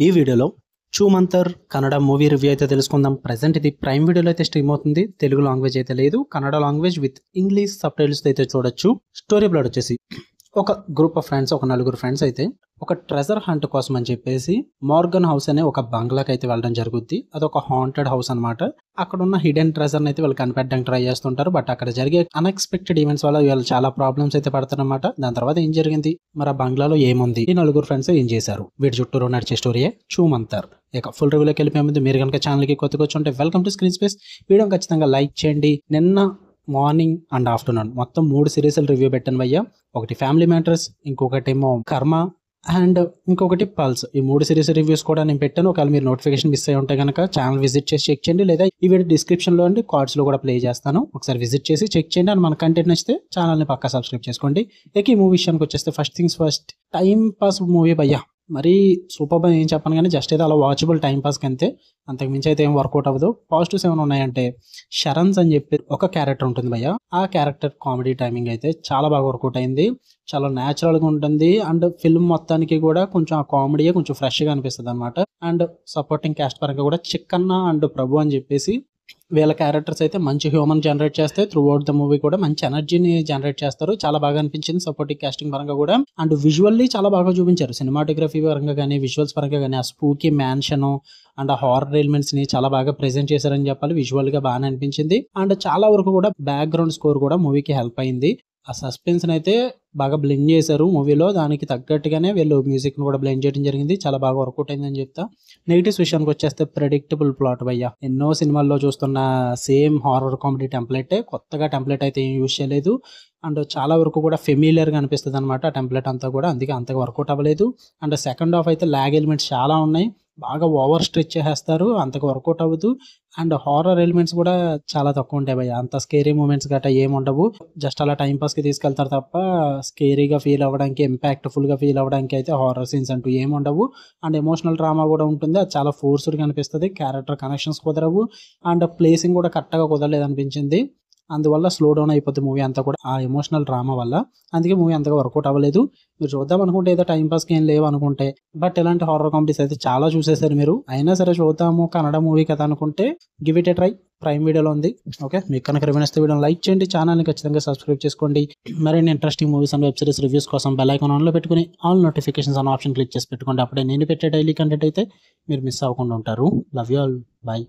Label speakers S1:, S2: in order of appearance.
S1: ఈ వీడియోలో చూమంతర్ Kannada movie review అయితే తెలుసుకుందాం. ప్రెసెంట్ ఇది ప్రైమ్ వీడియోలో అయితే స్ట్రీమ్ అవుతుంది. తెలుగు లాంగ్వేజ్ అయితే లేదు, Kannada language with English sub titles అయితే చూడొచ్చు. స్టోరీ ప్లాట్ వచ్చేసి ఒక గ్రూప్ ఆఫ్ ఫ్రెండ్స్, ఒక నలుగురు ఫ్రెండ్స్ అయితే ఒక ట్రెజర్ హంట్ కోసం అని చెప్పేసి మార్గన్ హౌస్ అనే ఒక బంగ్లాకి అయితే వెళ్ళడం జరుగుద్ది. అదొక హాంటెడ్ హౌస్ అనమాట. అక్కడ ఉన్న హిడెన్ ట్రెజర్ అయితే వాళ్ళు కనిపెట్టడానికి ట్రై చేస్తుంటారు. బట్ అక్కడ జరిగే అన్ఎక్స్పెక్టెడ్ ఈవెంట్స్ వల్ల వీళ్ళు చాలా ప్రాబ్లమ్స్ అయితే పడతారనమాట. దాని తర్వాత ఏం జరిగింది, మరి ఆ బంగ్లాలో ఏముంది, ఈ నలుగురు ఫ్రెండ్స్ ఏం చేశారు, వీటి చుట్టూరు నడిచే స్టోరీయే చూమంతర్. ఇక ఫుల్ రివ్యూలోకి వెళ్ళిపోయే ముందు మీరు కనుక ఛానల్కి కొత్తగా వచ్చి ఉంటే welcome to screen space. Video ఖచ్చితంగా లైక్ చేయండి. నిన్న మార్నింగ్ అండ్ ఆఫ్టర్నూన్ మొత్తం 3 సిరీస్లు రివ్యూ పెట్టాను భయ్య. ఒకటి ఫ్యామిలీ మ్యాటర్స్, ఇంకొకటి ఏమో కర్మ అండ్ ఇంకొకటి పల్స్. ఈ 3 సిరీస్ రివ్యూస్ కూడా నేను పెట్టాను. ఒకవేళ మీరు నోటిఫికేషన్ మిస్ అయ్యి ఉంటే కనుక ఛానల్ విజిట్ చేసి చెక్ చేయండి, లేదా ఈ వీడియో డిస్క్రిప్షన్లో అండి కార్డ్స్లో కూడా ప్లే చేస్తాను. ఒకసారి విజిట్ చేసి చెక్ చేయండి. అండ్ మన కంటెంట్ నచ్చితే ఛానల్ని పక్కా సబ్స్క్రైబ్ చేసుకోండి. ఇక ఈ మూవీ విషయానికి వచ్చేస్తే first things first, time pass movie భయ్య. మరీ సూపర్ ఏం చెప్పను కానీ జస్ట్ అయితే అలా వాచబుల్ టైం పాస్కి అంతే, అంతకు మించి అయితే ఏం వర్కౌట్ అవ్వదు. పాజిటివ్స్ ఏమైనా ఉన్నాయంటే శరన్స్ అని చెప్పి ఒక క్యారెక్టర్ ఉంటుంది భయ్య. ఆ క్యారెక్టర్ కామెడీ టైమింగ్ అయితే చాలా బాగా వర్కౌట్ అయింది. చాలా న్యాచురల్గా ఉంటుంది. అండ్ ఫిల్మ్ మొత్తానికి కూడా కొంచెం ఆ కామెడీ కొంచెం ఫ్రెష్గా అనిపిస్తుంది అనమాట. అండ్ సపోర్టింగ్ క్యాస్ట్ పరంగా కూడా చిక్కన్న అండ్ ప్రభు అని చెప్పేసి వీళ్ళ క్యారెక్టర్స్ అయితే మంచి హ్యూమన్ జనరేట్ చేస్తే త్రూ అవుట్ ద మూవీ కూడా మంచి ఎనర్జీని జనరేట్ చేస్తారు. చాలా బాగా అనిపించింది సపోర్టింగ్ కాస్టింగ్ పరంగా కూడా. అండ్ విజువల్లీ చాలా బాగా చూపించారు. సినిమాటోగ్రఫీ పరంగా కానీ, విజువల్స్ పరంగా కానీ, ఆ స్పూకీ మ్యాన్షన్ అండ్ ఆ హారర్ ఎలిమెంట్స్ ని చాలా బాగా ప్రెజెంట్ చేశారని చెప్పాలి. విజువల్ గా బాగానే అనిపించింది. అండ్ చాలా వరకు కూడా బ్యాక్గ్రౌండ్ స్కోర్ కూడా మూవీకి హెల్ప్ అయింది. ఆ సస్పెన్స్ అయితే బాగా బ్లెండ్ చేశారు మూవీలో. దానికి తగ్గట్టుగానే వీళ్ళు మ్యూజిక్ ను కూడా బ్లెండ్ చేయడం జరిగింది. చాలా బాగా వర్కౌట్ అయిందని చెప్తా. నెగిటివ్స్ విషయానికి వచ్చేస్తే ప్రెడిక్టబుల్ ప్లాట్ భయ్య. ఎన్నో సినిమాల్లో చూస్తున్న సేమ్ హారర్ కామెడీ టెంప్లెట్, కొత్తగా టెంప్లెట్ అయితే ఏం యూజ్ చేయలేదు. అండ్ చాలా వరకు కూడా ఫెమిలియర్ గా అనిపిస్తుంది అనమాట ఆ టెంప్లెట్ అంతా కూడా. అందుకే అంతగా వర్కౌట్ అవ్వలేదు. అండ్ సెకండ్ హాఫ్ అయితే లాగ్ ఎలిమెంట్స్ చాలా ఉన్నాయి, బాగా ఓవర్ స్ట్రెచ్ చేసేస్తారు, అంతగా వర్కౌట్ అవ్వదు. అండ్ హారర్ ఎలిమెంట్స్ కూడా చాలా తక్కువ ఉంటాయి భయ్య. అంత స్కేరీ మూమెంట్స్ గట్రా ఏమి ఉండవు. జస్ట్ అలా టైం పాస్ కి తీసుకెళ్తారు తప్ప స్కేరీగా ఫీల్ అవ్వడానికి, ఇంపాక్ట్ఫుల్ గా ఫీల్ అవ్వడానికి అయితే హారర్ సీన్స్ అంటూ ఏమి ఉండవు. అండ్ ఎమోషనల్ డ్రామా కూడా ఉంటుంది, అది చాలా ఫోర్స్డ్ గా అనిపిస్తుంది. క్యారెక్టర్ కనెక్షన్స్ కుదరవు. అండ్ ప్లేసింగ్ కూడా కరెక్ట్ గా కుదరలేదు అనిపించింది. అందువల్ల స్లో డౌన్ అయిపోతుంది మూవీ అంతా కూడా ఆ ఎమోషనల్ డ్రామా వల్ల. అందుకే మూవీ అంతగా వర్కౌట్ అవ్వలేదు. మీరు చూద్దాం అనుకుంటే ఏదో టైం పాస్కి ఏం లేవు అనుకుంటే, బట్ ఇలాంటి హారర్ కామెడీస్ అయితే చాలా చూసేసారు మీరు. అయినా సరే చూద్దాము కన్నడ మూవీ కదా అనుకుంటే give it A try. Prime వీడియోలో ఉంది. ఓకే, మీకు కనుక రివ్యూ నచ్చితే వీడియో లైక్ చేయండి, ఛానల్ని ఖచ్చితంగా సబ్స్క్రైబ్ చేసుకోండి. మరిన్ని interesting movies and web series reviews కోసం బెల్ ఐకాన్ ఆన్లో పెట్టుకుని ఆల్ నోటిఫికేషన్స్ అనే ఆప్షన్ క్లిక్ చేసి పెట్టుకోండి. అప్పుడే నేను పెట్టే డైలీ కంటెంట్ అయితే మీరు మిస్ అవ్వకుండా ఉంటారు. Love you all, bye.